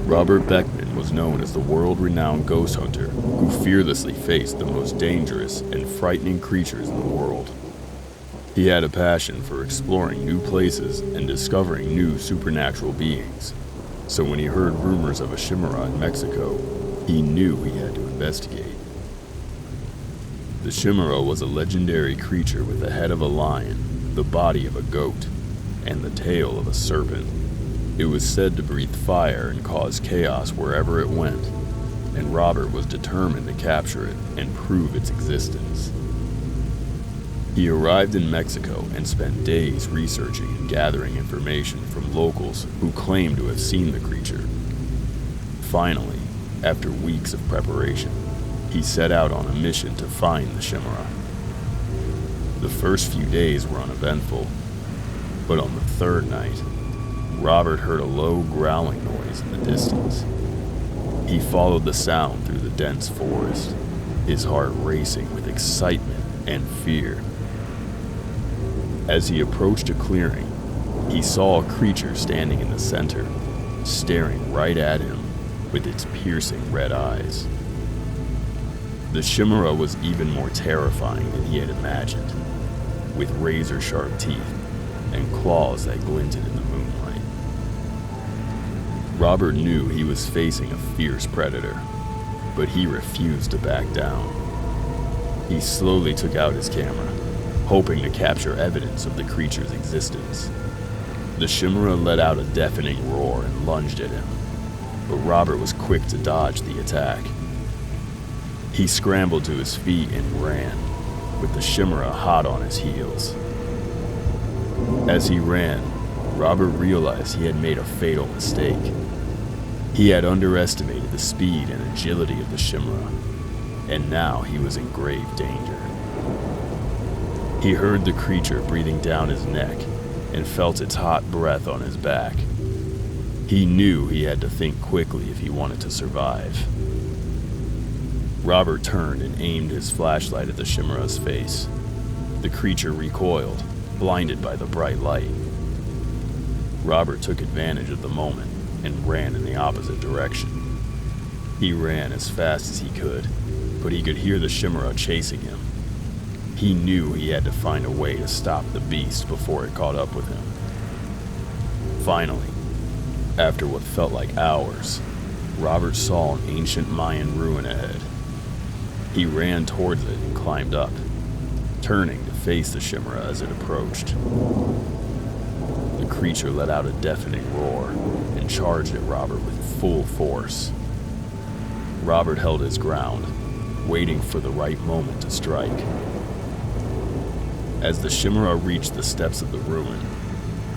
Robert Beckman was known as the world-renowned ghost hunter who fearlessly faced the most dangerous and frightening creatures in the world. He had a passion for exploring new places and discovering new supernatural beings, so when he heard rumors of a chimera in Mexico, he knew he had to investigate. The chimera was a legendary creature with the head of a lion, the body of a goat, and the tail of a serpent. It was said to breathe fire and cause chaos wherever it went, and Robert was determined to capture it and prove its existence. He arrived in Mexico and spent days researching and gathering information from locals who claimed to have seen the creature. Finally, after weeks of preparation, he set out on a mission to find the chimera. The first few days were uneventful, but on the third night, Robert heard a low growling noise in the distance. He followed the sound through the dense forest, his heart racing with excitement and fear. As he approached a clearing, he saw a creature standing in the center, staring right at him with its piercing red eyes. The chimera was even more terrifying than he had imagined, with razor-sharp teeth and claws that glinted in the moonlight. Robert knew he was facing a fierce predator, but he refused to back down. He slowly took out his camera, hoping to capture evidence of the creature's existence. The chimera let out a deafening roar and lunged at him, but Robert was quick to dodge the attack. He scrambled to his feet and ran, with the chimera hot on his heels. As he ran, Robert realized he had made a fatal mistake. He had underestimated the speed and agility of the chimera, and now he was in grave danger. He heard the creature breathing down his neck and felt its hot breath on his back. He knew he had to think quickly if he wanted to survive. Robert turned and aimed his flashlight at the chimera's face. The creature recoiled, blinded by the bright light. Robert took advantage of the moment and ran in the opposite direction. He ran as fast as he could, but he could hear the chimera chasing him. He knew he had to find a way to stop the beast before it caught up with him. Finally, after what felt like hours, Robert saw an ancient Mayan ruin ahead. He ran towards it and climbed up, turning to face the chimera as it approached. The creature let out a deafening roar and charged at Robert with full force. Robert held his ground, waiting for the right moment to strike. As the chimera reached the steps of the ruin,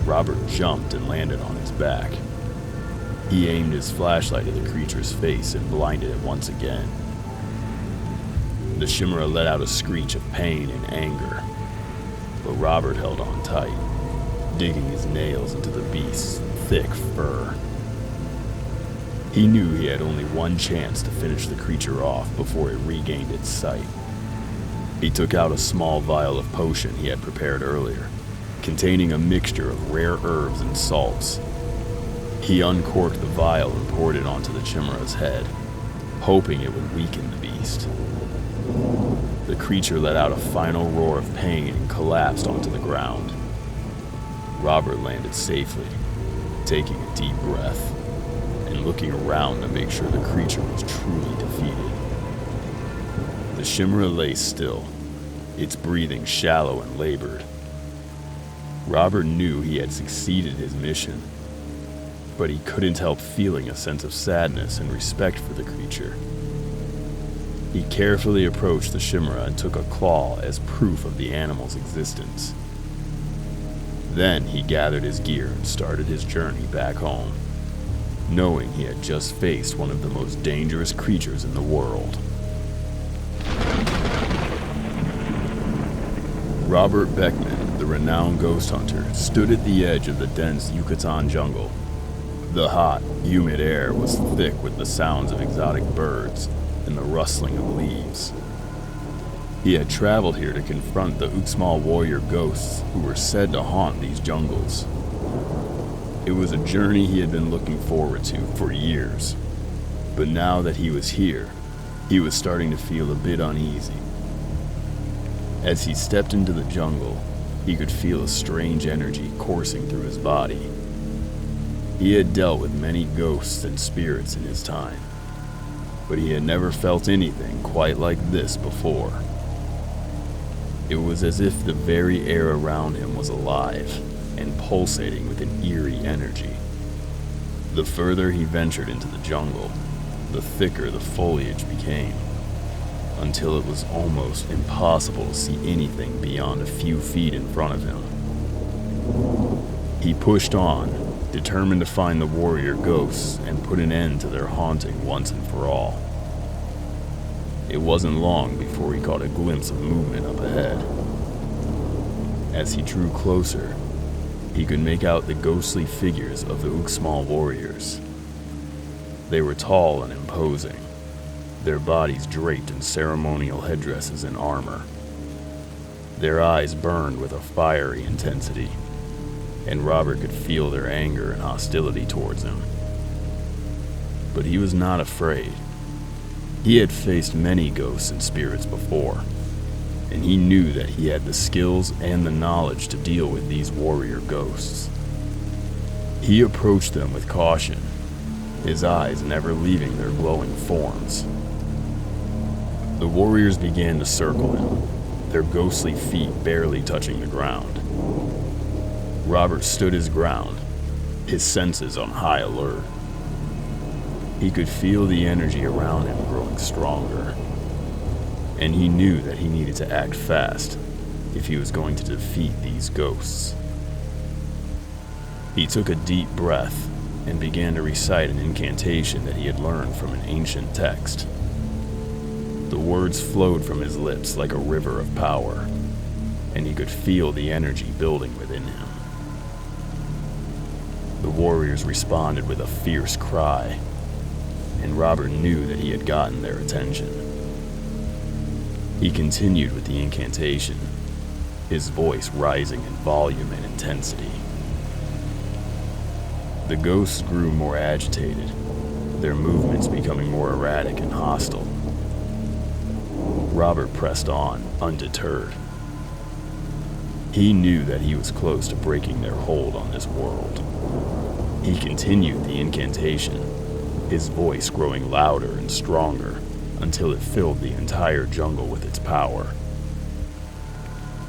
Robert jumped and landed on its back. He aimed his flashlight at the creature's face and blinded it once again. The chimera let out a screech of pain and anger, but Robert held on tight, digging his nails into the beast's thick fur. He knew he had only one chance to finish the creature off before it regained its sight. He took out a small vial of potion he had prepared earlier, containing a mixture of rare herbs and salts. He uncorked the vial and poured it onto the chimera's head, hoping it would weaken the beast. The creature let out a final roar of pain and collapsed onto the ground. Robert landed safely, taking a deep breath and looking around to make sure the creature was truly defeated. The chimera lay still, its breathing shallow and labored. Robert knew he had succeeded his mission, but he couldn't help feeling a sense of sadness and respect for the creature. He carefully approached the chimera and took a claw as proof of the animal's existence. Then he gathered his gear and started his journey back home, knowing he had just faced one of the most dangerous creatures in the world. Robert Beckman, the renowned ghost hunter, stood at the edge of the dense Yucatan jungle. The hot, humid air was thick with the sounds of exotic birds and the rustling of leaves. He had traveled here to confront the Uxmal warrior ghosts who were said to haunt these jungles. It was a journey he had been looking forward to for years, but now that he was here, he was starting to feel a bit uneasy. As he stepped into the jungle, he could feel a strange energy coursing through his body. He had dealt with many ghosts and spirits in his time, but he had never felt anything quite like this before. It was as if the very air around him was alive and pulsating with an eerie energy. The further he ventured into the jungle, the thicker the foliage became, until it was almost impossible to see anything beyond a few feet in front of him. He pushed on, determined to find the warrior ghosts and put an end to their haunting once and for all. It wasn't long before he caught a glimpse of movement up ahead. As he drew closer, he could make out the ghostly figures of the Uxmal warriors. They were tall and imposing, their bodies draped in ceremonial headdresses and armor. Their eyes burned with a fiery intensity, and Robert could feel their anger and hostility towards him. But he was not afraid. He had faced many ghosts and spirits before, and he knew that he had the skills and the knowledge to deal with these warrior ghosts. He approached them with caution, his eyes never leaving their glowing forms. The warriors began to circle him, their ghostly feet barely touching the ground. Robert stood his ground, his senses on high alert. He could feel the energy around him growing stronger, and he knew that he needed to act fast if he was going to defeat these ghosts. He took a deep breath and began to recite an incantation that he had learned from an ancient text. The words flowed from his lips like a river of power, and he could feel the energy building within him. The warriors responded with a fierce cry, and Robert knew that he had gotten their attention. He continued with the incantation, his voice rising in volume and intensity. The ghosts grew more agitated, their movements becoming more erratic and hostile. Robert pressed on, undeterred. He knew that he was close to breaking their hold on this world. He continued the incantation, his voice growing louder and stronger until it filled the entire jungle with its power.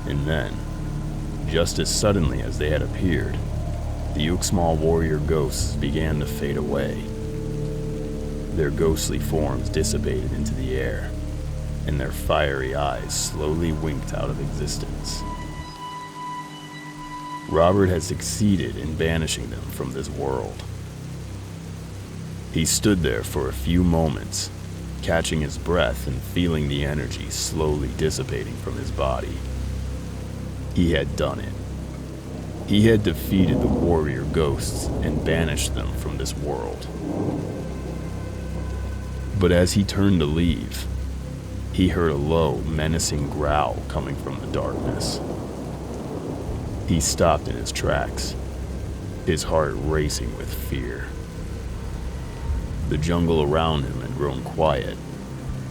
And then, just as suddenly as they had appeared, the Uxmal warrior ghosts began to fade away. Their ghostly forms dissipated into the air, and their fiery eyes slowly winked out of existence. Robert had succeeded in banishing them from this world. He stood there for a few moments, catching his breath and feeling the energy slowly dissipating from his body. He had done it. He had defeated the warrior ghosts and banished them from this world. But as he turned to leave, he heard a low, menacing growl coming from the darkness. He stopped in his tracks, his heart racing with fear. The jungle around him had grown quiet,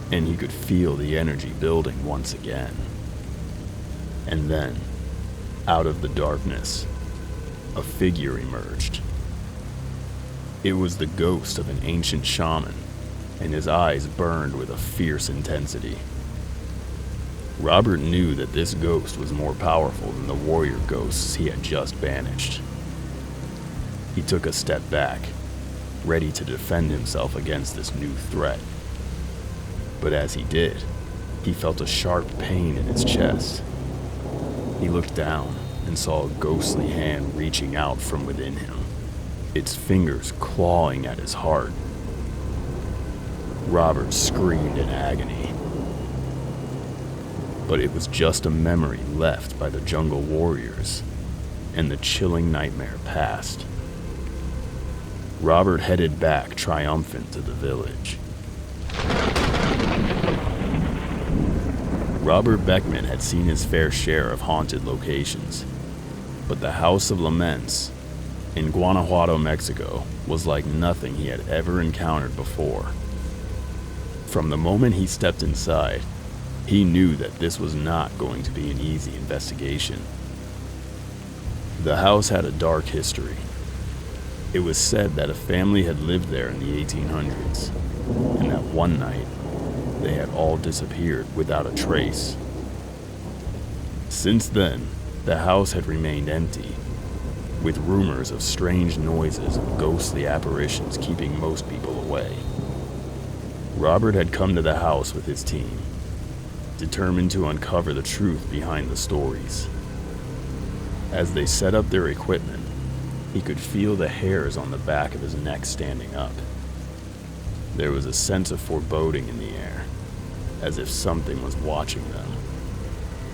and he could feel the energy building once again. And then, out of the darkness, a figure emerged. It was the ghost of an ancient shaman, and his eyes burned with a fierce intensity. Robert knew that this ghost was more powerful than the warrior ghosts he had just banished. He took a step back, ready to defend himself against this new threat. But as he did, he felt a sharp pain in his chest. He looked down and saw a ghostly hand reaching out from within him, its fingers clawing at his heart. Robert screamed in agony. But it was just a memory left by the jungle warriors, and the chilling nightmare passed. Robert headed back triumphant to the village. Robert Beckman had seen his fair share of haunted locations, but the House of Laments, in Guanajuato, Mexico, was like nothing he had ever encountered before. From the moment he stepped inside, he knew that this was not going to be an easy investigation. The house had a dark history. It was said that a family had lived there in the 1800s, and that one night, they had all disappeared without a trace. Since then, the house had remained empty, with rumors of strange noises and ghostly apparitions keeping most people away. Robert had come to the house with his team, determined to uncover the truth behind the stories. As they set up their equipment, he could feel the hairs on the back of his neck standing up. There was a sense of foreboding in the air, as if something was watching them.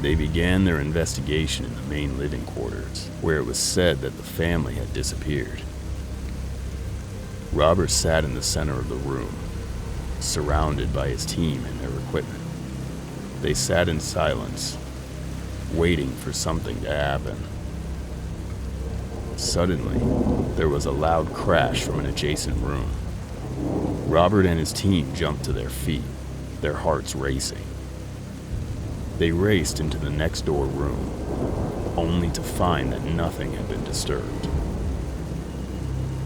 They began their investigation in the main living quarters, where it was said that the family had disappeared. Robert sat in the center of the room, surrounded by his team and their equipment. They sat in silence, waiting for something to happen. Suddenly, there was a loud crash from an adjacent room. Robert and his team jumped to their feet, their hearts racing. They raced into the next door room, only to find that nothing had been disturbed.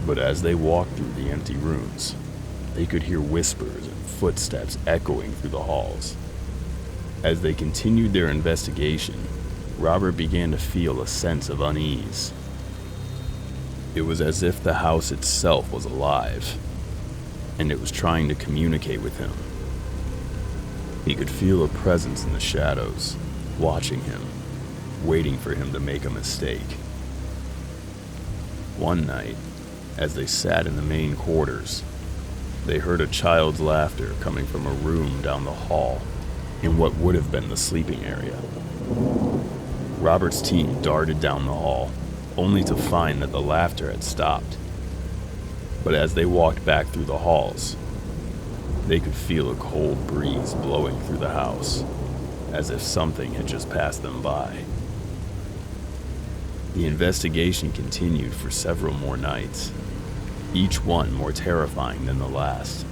But as they walked through the empty rooms, they could hear whispers and footsteps echoing through the halls. As they continued their investigation, Robert began to feel a sense of unease. It was as if the house itself was alive, and it was trying to communicate with him. He could feel a presence in the shadows, watching him, waiting for him to make a mistake. One night, as they sat in the main quarters, they heard a child's laughter coming from a room down the hall in what would have been the sleeping area. Robert's team darted down the hall, only to find that the laughter had stopped. But as they walked back through the halls, they could feel a cold breeze blowing through the house, as if something had just passed them by. The investigation continued for several more nights, each one more terrifying than the last.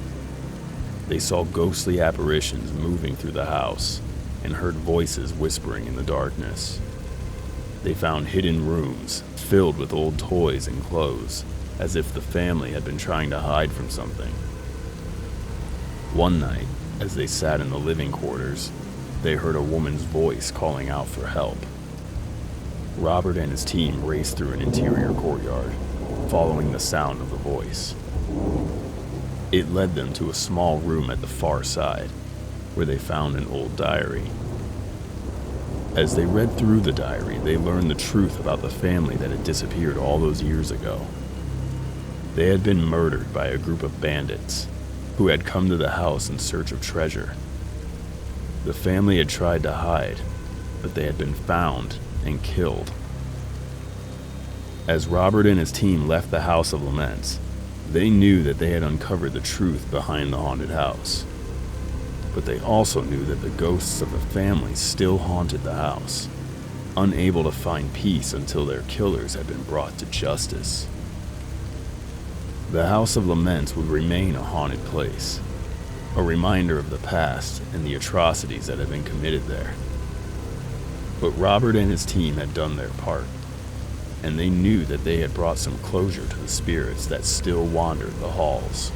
They saw ghostly apparitions moving through the house and heard voices whispering in the darkness. They found hidden rooms filled with old toys and clothes, as if the family had been trying to hide from something. One night, as they sat in the living quarters, they heard a woman's voice calling out for help. Robert and his team raced through an interior courtyard, following the sound of the voice. It led them to a small room at the far side, where they found an old diary. As they read through the diary, they learned the truth about the family that had disappeared all those years ago. They had been murdered by a group of bandits who had come to the house in search of treasure. The family had tried to hide, but they had been found and killed. As Robert and his team left the House of Laments, they knew that they had uncovered the truth behind the haunted house. But they also knew that the ghosts of the family still haunted the house, unable to find peace until their killers had been brought to justice. The House of Laments would remain a haunted place, a reminder of the past and the atrocities that had been committed there. But Robert and his team had done their part, and they knew that they had brought some closure to the spirits that still wandered the halls.